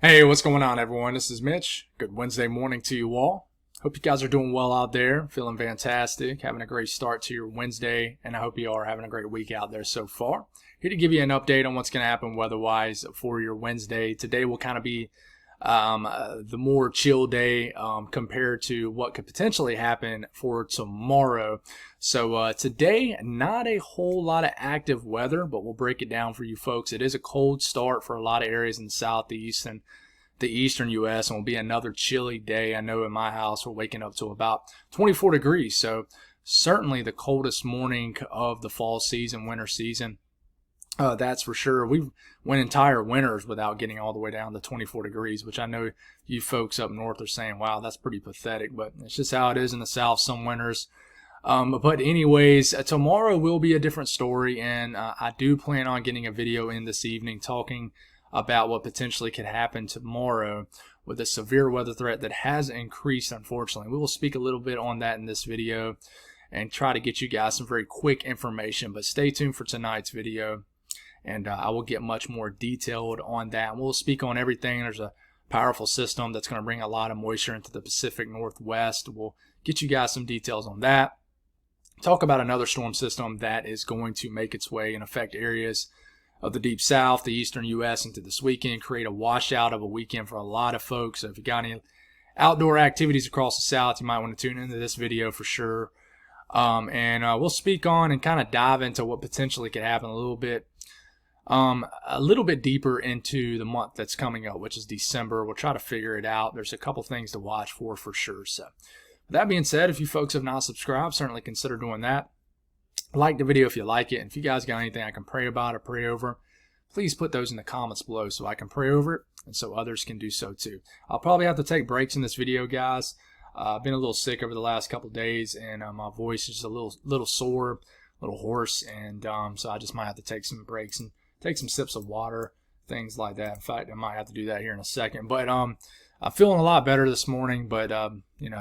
Hey, what's going on, everyone? This is Mitch. Good Wednesday morning to you all. Hope you guys are doing well out there, feeling fantastic, having a great start to your Wednesday, and I hope you are having a great week out there so far. Here to give you an update on what's going to happen weather-wise for your Wednesday. Today will kind of be the more chill day compared to what could potentially happen for tomorrow. So today, not a whole lot of active weather, but we'll break it down for you folks. It is a cold start for a lot of areas in the southeast and the eastern U.S. and will be another chilly day. I know in my house we're waking up to about 24 degrees. So certainly the coldest morning of the fall season, winter season. That's for sure. We went entire winters without getting all the way down to 24 degrees, which I know you folks up north are saying, wow, that's pretty pathetic. But it's just how it is in the south some winters. But anyways, tomorrow will be a different story, and I do plan on getting a video in this evening talking about what potentially could happen tomorrow with a severe weather threat that has increased, unfortunately. We will speak a little bit on that in this video and try to get you guys some very quick information, but stay tuned for tonight's video. And I will get much more detailed on that. We'll speak on everything. There's a powerful system that's going to bring a lot of moisture into the Pacific Northwest. We'll get you guys some details on that. Talk about another storm system that is going to make its way and affect areas of the deep south, the eastern U.S. into this weekend, create a washout of a weekend for a lot of folks. So if you got any outdoor activities across the south, you might want to tune into this video for sure. We'll speak on and kind of dive into what potentially could happen a little bit deeper into the month that's coming up, which is December. We'll try to figure it out. There's a couple things to watch for sure. So with that being said, if you folks have not subscribed, certainly consider doing that. Like the video if you like it. And if you guys got anything I can pray about or pray over, please put those in the comments below so I can pray over it and so others can do so too. I'll probably have to take breaks in this video, guys. I've been a little sick over the last couple days, and my voice is just a little sore, a little hoarse, and so I just might have to take some breaks and take some sips of water, things like that. In fact, I might have to do that here in a second. But I'm feeling a lot better this morning, but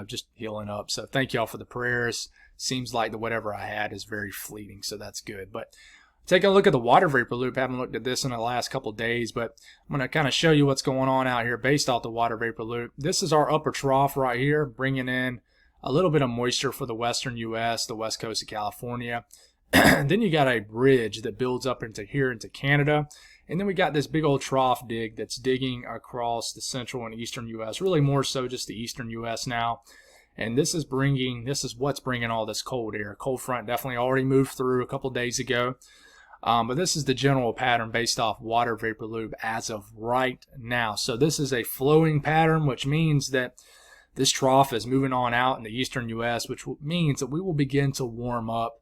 just healing up. So thank y'all for the prayers. Seems like the whatever I had is very fleeting, so that's good. But taking a look at the water vapor loop, haven't looked at this in the last couple of days, but I'm going to kind of show you what's going on out here based off the water vapor loop. This is our upper trough right here, bringing in a little bit of moisture for the western U.S., the west coast of California. Then you got a bridge that builds up into Canada. And then we got this big old trough dig that's digging across the central and eastern U.S., really more so just the eastern U.S. now. And this is what's bringing all this cold air. Cold front definitely already moved through a couple days ago. But this is the general pattern based off water vapor loop as of right now. So this is a flowing pattern, which means that this trough is moving on out in the eastern U.S., which means that we will begin to warm up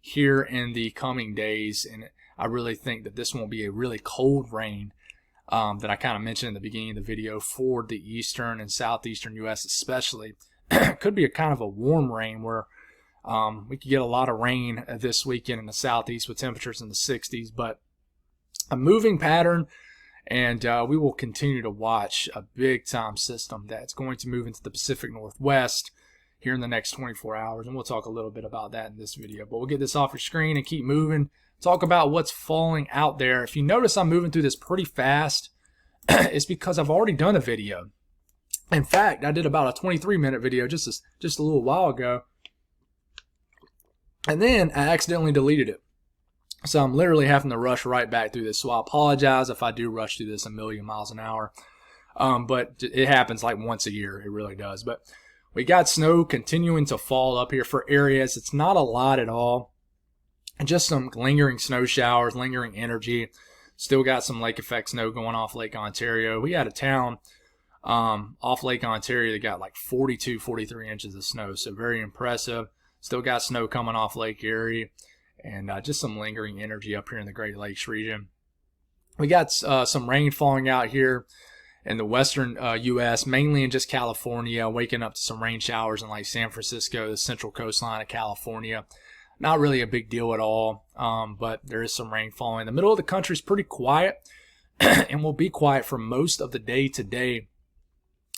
here in the coming days. And I really think that this won't be a really cold rain that I kind of mentioned in the beginning of the video for the eastern and southeastern U.S. especially. Could be a kind of a warm rain where we could get a lot of rain this weekend in the southeast with temperatures in the 60s, but a moving pattern, and we will continue to watch a big time system that's going to move into the Pacific Northwest here in the next 24 hours, and we'll talk a little bit about that in this video. But we'll get this off your screen and keep moving. Talk about what's falling out there. If you notice I'm moving through this pretty fast, it's because I've already done a video. In fact, I did about a 23-minute video just a little while ago, and then I accidentally deleted it. So I'm literally having to rush right back through this. So I apologize if I do rush through this a million miles an hour. But it happens like once a year. It really does. But we got snow continuing to fall up here for areas. It's not a lot at all. Just some lingering snow showers, lingering energy. Still got some lake effect snow going off Lake Ontario. We had a town off Lake Ontario that got like 42, 43 inches of snow. So very impressive. Still got snow coming off Lake Erie. And just some lingering energy up here in the Great Lakes region. We got some rain falling out here in the western U.S., mainly in just California, waking up to some rain showers in like San Francisco, the central coastline of California. Not really a big deal at all, but there is some rain falling. The middle of the country is pretty quiet and will be quiet for most of the day today.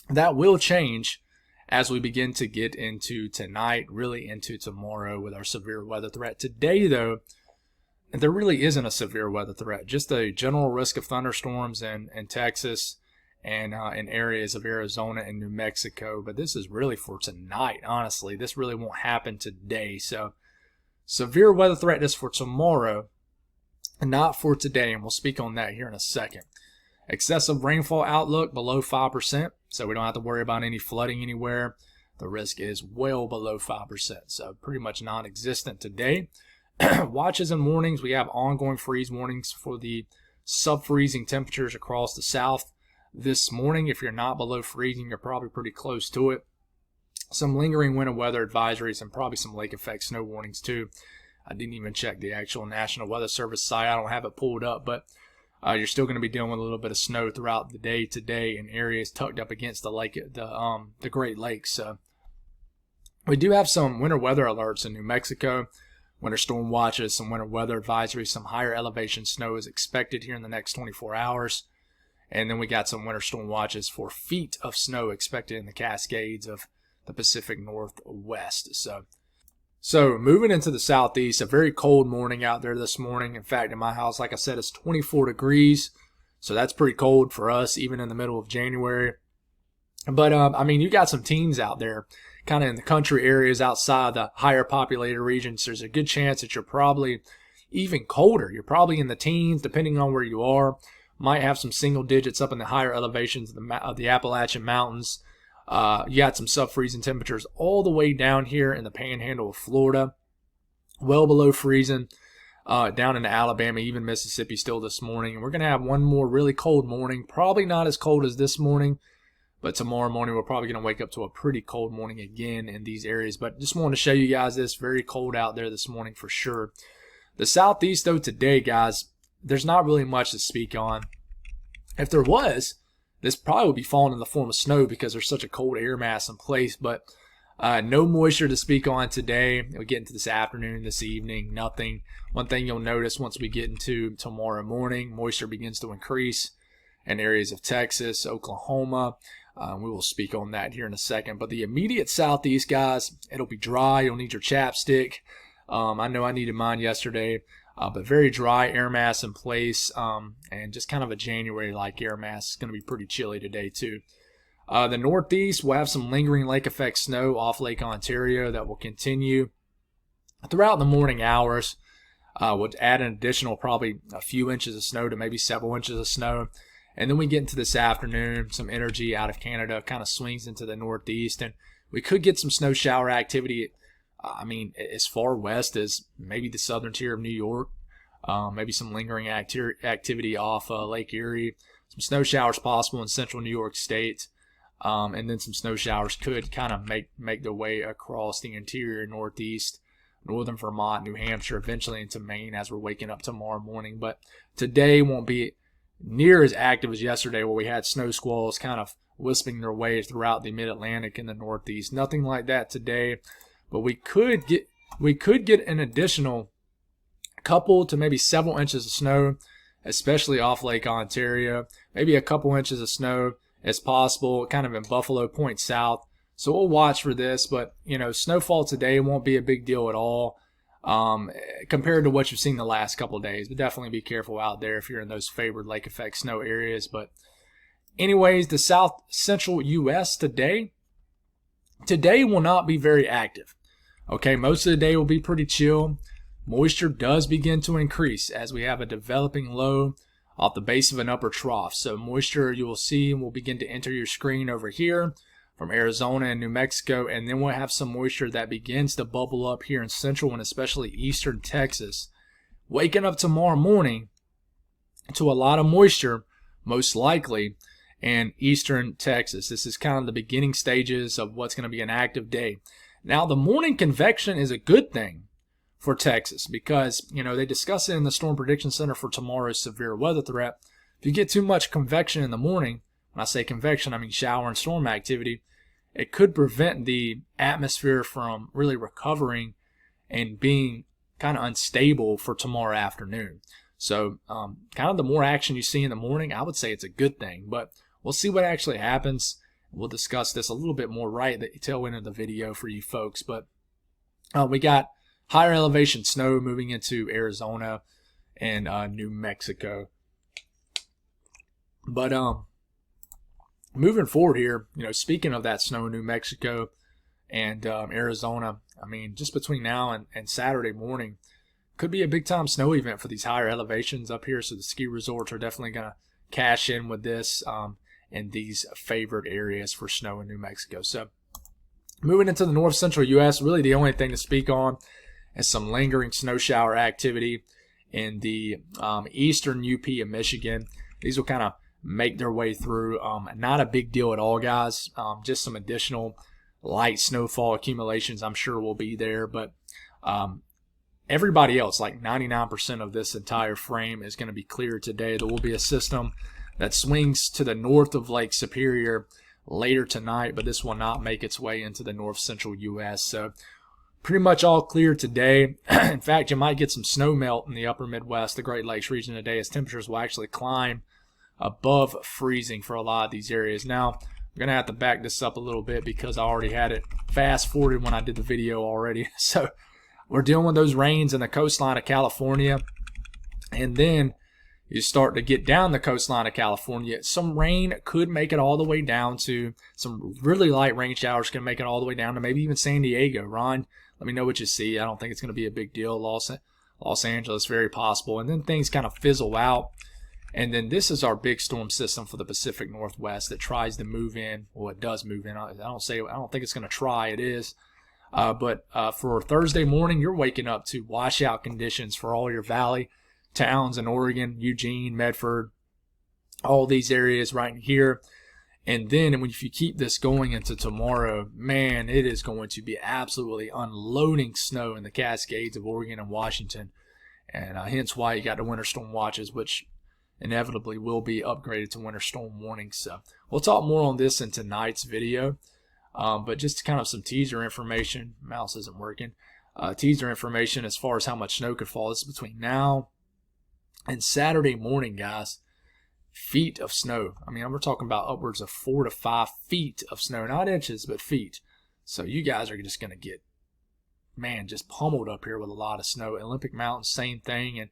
That will change as we begin to get into tonight, really into tomorrow with our severe weather threat. Today, though, there really isn't a severe weather threat, just a general risk of thunderstorms in Texas and in areas of Arizona and New Mexico. But this is really for tonight, honestly. This really won't happen today. So severe weather threat is for tomorrow, not for today, and we'll speak on that here in a second. Excessive rainfall outlook below 5%, so we don't have to worry about any flooding anywhere. The risk is well below 5%, so pretty much non-existent today. Watches and warnings, we have ongoing freeze warnings for the sub-freezing temperatures across the south this morning. If you're not below freezing, you're probably pretty close to it. Some lingering winter weather advisories and probably some lake effect snow warnings too. I didn't even check the actual National Weather Service site. I don't have it pulled up, but you're still going to be dealing with a little bit of snow throughout the day today in areas tucked up against the lake, the Great Lakes. We do have some winter weather alerts in New Mexico. Winter storm watches, some winter weather advisories, some higher elevation snow is expected here in the next 24 hours. And then we got some winter storm watches for feet of snow expected in the Cascades of the Pacific Northwest. So moving into the southeast, a very cold morning out there this morning. In fact, in my house, like I said, it's 24 degrees. So that's pretty cold for us, even in the middle of January. But, I mean, you got some teens out there kind of in the country areas outside the higher populated regions. There's a good chance that you're probably even colder. You're probably in the teens, depending on where you are. Might have some single digits up in the higher elevations of the Appalachian Mountains. You got some sub-freezing temperatures all the way down here in the panhandle of Florida. Well below freezing. Down into Alabama, even Mississippi still this morning. And we're going to have one more really cold morning. Probably not as cold as this morning. But tomorrow morning, we're probably going to wake up to a pretty cold morning again in these areas. But just wanted to show you guys this. Very cold out there this morning for sure. The southeast, though, today, guys, there's not really much to speak on. If there was, this probably would be falling in the form of snow because there's such a cold air mass in place. But no moisture to speak on today. We get into this afternoon, this evening, nothing. One thing you'll notice once we get into tomorrow morning, moisture begins to increase in areas of Texas, Oklahoma. We will speak on that here in a second. But the immediate southeast, guys, it'll be dry. You'll need your chapstick. I know I needed mine yesterday. But very dry air mass in place, and just kind of a January-like air mass. It's going to be pretty chilly today, too. The northeast will have some lingering lake effect snow off Lake Ontario that will continue throughout the morning hours. We'll add an additional probably a few inches of snow to maybe several inches of snow. And then we get into this afternoon, some energy out of Canada kind of swings into the northeast, and we could get some snow shower activity. I mean, as far west as maybe the southern tier of New York, maybe some lingering activity off Lake Erie, some snow showers possible in central New York State, and then some snow showers could kind of make their way across the interior northeast, northern Vermont, New Hampshire, eventually into Maine as we're waking up tomorrow morning. But today won't be near as active as yesterday, where we had snow squalls kind of wisping their way throughout the mid-Atlantic and the northeast. Nothing like that today, but we could get an additional couple to maybe several inches of snow, especially off Lake Ontario. Maybe a couple inches of snow is possible, kind of in Buffalo Point South. So we'll watch for this, but snowfall today won't be a big deal at all. Compared to what you've seen the last couple of days. But definitely be careful out there if you're in those favored lake effect snow areas. But anyways, the south central U.S. today will not be very active. Okay, most of the day will be pretty chill. Moisture does begin to increase as we have a developing low off the base of an upper trough. So moisture, you will see, will begin to enter your screen over here from Arizona and New Mexico, and then we'll have some moisture that begins to bubble up here in central and especially eastern Texas. Waking up tomorrow morning to a lot of moisture, most likely, in eastern Texas. This is kind of the beginning stages of what's going to be an active day. Now, the morning convection is a good thing for Texas because, they discuss it in the Storm Prediction Center for tomorrow's severe weather threat. If you get too much convection in the morning, when I say convection, I mean shower and storm activity, it could prevent the atmosphere from really recovering and being kind of unstable for tomorrow afternoon. So kind of the more action you see in the morning, I would say it's a good thing. But we'll see what actually happens. We'll discuss this a little bit more right at the tail end of the video for you folks. But we got higher elevation snow moving into Arizona. and New Mexico. But moving forward here, speaking of that snow in New Mexico and Arizona, I mean, just between now and Saturday morning, could be a big time snow event for these higher elevations up here. So the ski resorts are definitely going to cash in with this in these favored areas for snow in New Mexico. So moving into the north central U.S., really the only thing to speak on is some lingering snow shower activity in the eastern UP of Michigan. These will kind of make their way through. Not a big deal at all, guys. Just some additional light snowfall accumulations I'm sure will be there. But everybody else, like 99% of this entire frame, is going to be cleared today. There will be a system that swings to the north of Lake Superior later tonight, but this will not make its way into the north central U.S. So pretty much all clear today. In fact, you might get some snow melt in the upper Midwest, the Great Lakes region today, as temperatures will actually climb above freezing for a lot of these areas. Now, I'm going to have to back this up a little bit because I already had it fast forwarded when I did the video already. So we're dealing with those rains in the coastline of California. And then you start to get down the coastline of California. Some rain could make it all the way down to some really light rain showers can make it all the way down to maybe even San Diego. Ron, let me know what you see. I don't think it's going to be a big deal. Los Angeles, very possible. And then things kind of fizzle out. And then this is our big storm system for the Pacific Northwest that tries to move in. Well, it does move in. I don't think it's going to try. It is. But for Thursday morning, you're waking up to washout conditions for all your valley towns in Oregon, Eugene, Medford, all these areas right here. And then if you keep this going into tomorrow, man, it is going to be absolutely unloading snow in the Cascades of Oregon and Washington. And hence why you got the winter storm watches, which inevitably will be upgraded to winter storm warnings. So we'll talk more on this in tonight's video. But just kind of some teaser information. Mouse isn't working. Teaser information as far as how much snow could fall. This is between now and Saturday morning, guys. Feet of snow. I mean, we're talking about upwards of 4 to 5 feet of snow. Not inches, but feet. So you guys are just going to get, man, just pummeled up here with a lot of snow. Olympic Mountain, same thing. And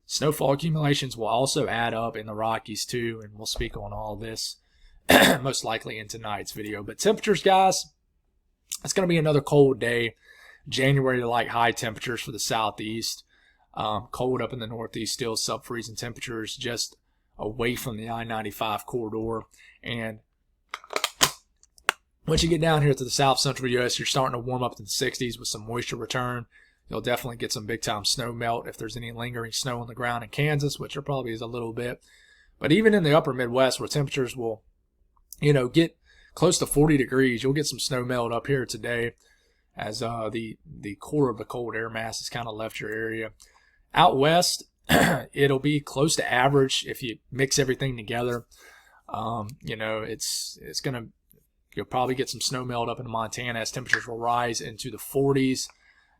snowfall accumulations will also add up in the Rockies too. And we'll speak on all this most likely in tonight's video. But temperatures, guys, it's going to be another cold day. January to like high temperatures for the southeast. Cold up in the northeast, still sub-freezing temperatures just away from the I-95 corridor. And once you get down here to the south central U.S., you're starting to warm up to the 60s with some moisture return. You'll definitely get some big-time snow melt if there's any lingering snow on the ground in Kansas, which there probably is a little bit. But even in the upper Midwest, where temperatures will, get close to 40 degrees, you'll get some snow melt up here today as the core of the cold air mass has kind of left your area. Out west, it'll be close to average if you mix everything together. It's gonna, you'll probably get some snow melt up in Montana as temperatures will rise into the 40s.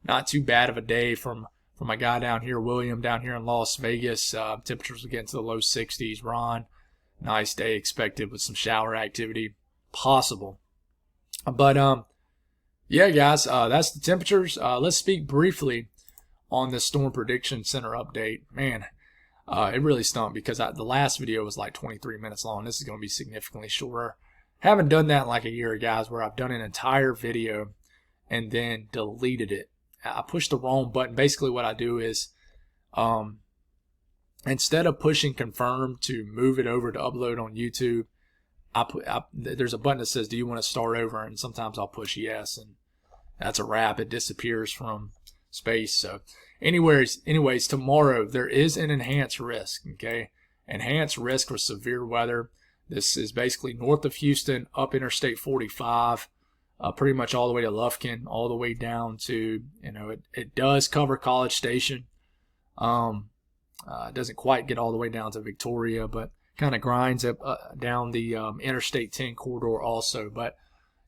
Not too bad of a day from my guy down here, William, down here in Las Vegas. Temperatures will get into the low 60s. Ron, nice day expected with some shower activity possible. But yeah, guys, that's the temperatures. Let's speak briefly on this Storm Prediction Center update. Man, it really stumped because the last video was like 23 minutes long. This is going to be significantly shorter. Haven't done that in like a year, guys, where I've done an entire video and then deleted it. I pushed the wrong button. Basically what I do is instead of pushing confirm to move it over to upload on YouTube, there's a button that says, do you want to start over? And sometimes I'll push yes, and that's a wrap. It disappears from space. So anyways, tomorrow there is an enhanced risk, okay? Enhanced risk for severe weather. This is basically north of Houston, up Interstate 45, pretty much all the way to Lufkin, all the way down to, it does cover College Station. It doesn't quite get all the way down to Victoria, but kind of grinds up down the Interstate 10 corridor also. But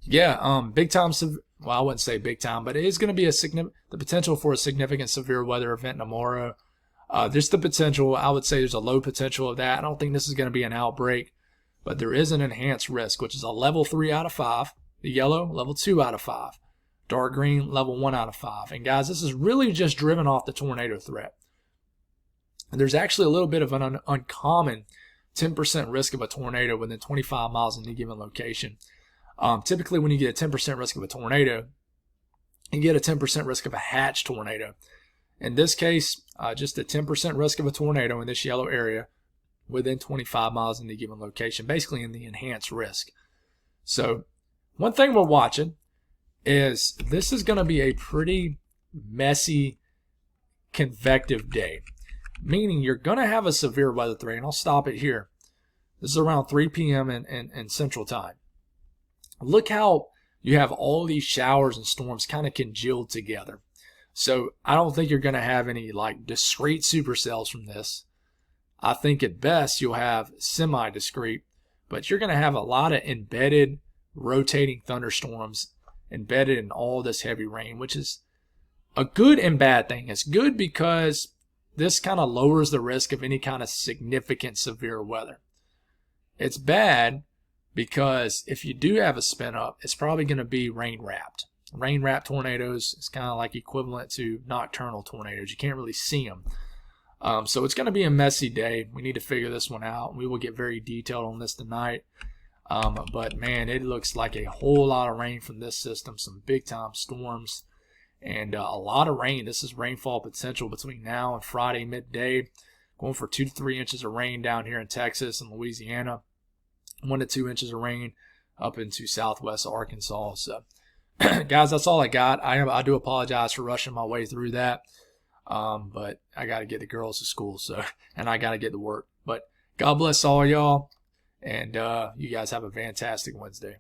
yeah, big time, well, I wouldn't say big time, but it is going to be the potential for a significant severe weather event tomorrow. There's the potential. I would say there's a low potential of that. I don't think this is going to be an outbreak, but there is an enhanced risk, which is a level 3 out of 5. The yellow, level 2 out of 5. Dark green, level 1 out of 5. And guys, this is really just driven off the tornado threat. there's actually a little bit of an uncommon 10% risk of a tornado within 25 miles in any given location. Typically, when you get a 10% risk of a tornado, you get a 10% risk of a hatch tornado. In this case, just a 10% risk of a tornado in this yellow area within 25 miles in any given location, basically in the enhanced risk. So one thing we're watching is this is going to be a pretty messy convective day, meaning you're going to have a severe weather threat. And I'll stop it here. This is around 3 p.m. in Central Time. Look how you have all these showers and storms kind of congealed together. So I don't think you're going to have any like discrete supercells from this. I think at best you'll have semi-discrete, but you're going to have a lot of embedded rotating thunderstorms embedded in all this heavy rain, which is a good and bad thing. It's good because this kind of lowers the risk of any kind of significant severe weather. It's bad because if you do have a spin up, it's probably going to be rain wrapped. Rain wrapped tornadoes is kind of like equivalent to nocturnal tornadoes. You can't really see them. So it's going to be a messy day. We need to figure this one out. We will get very detailed on this tonight. But man, it looks like a whole lot of rain from this system, some big time storms, and a lot of rain. This is rainfall potential between now and Friday midday, going for 2 to 3 inches of rain down here in Texas and Louisiana, 1 to 2 inches of rain up into southwest Arkansas. So guys, that's all I got. I do apologize for rushing my way through that. But I got to get the girls to school, and I got to get to work. But God bless all y'all, and you guys have a fantastic Wednesday.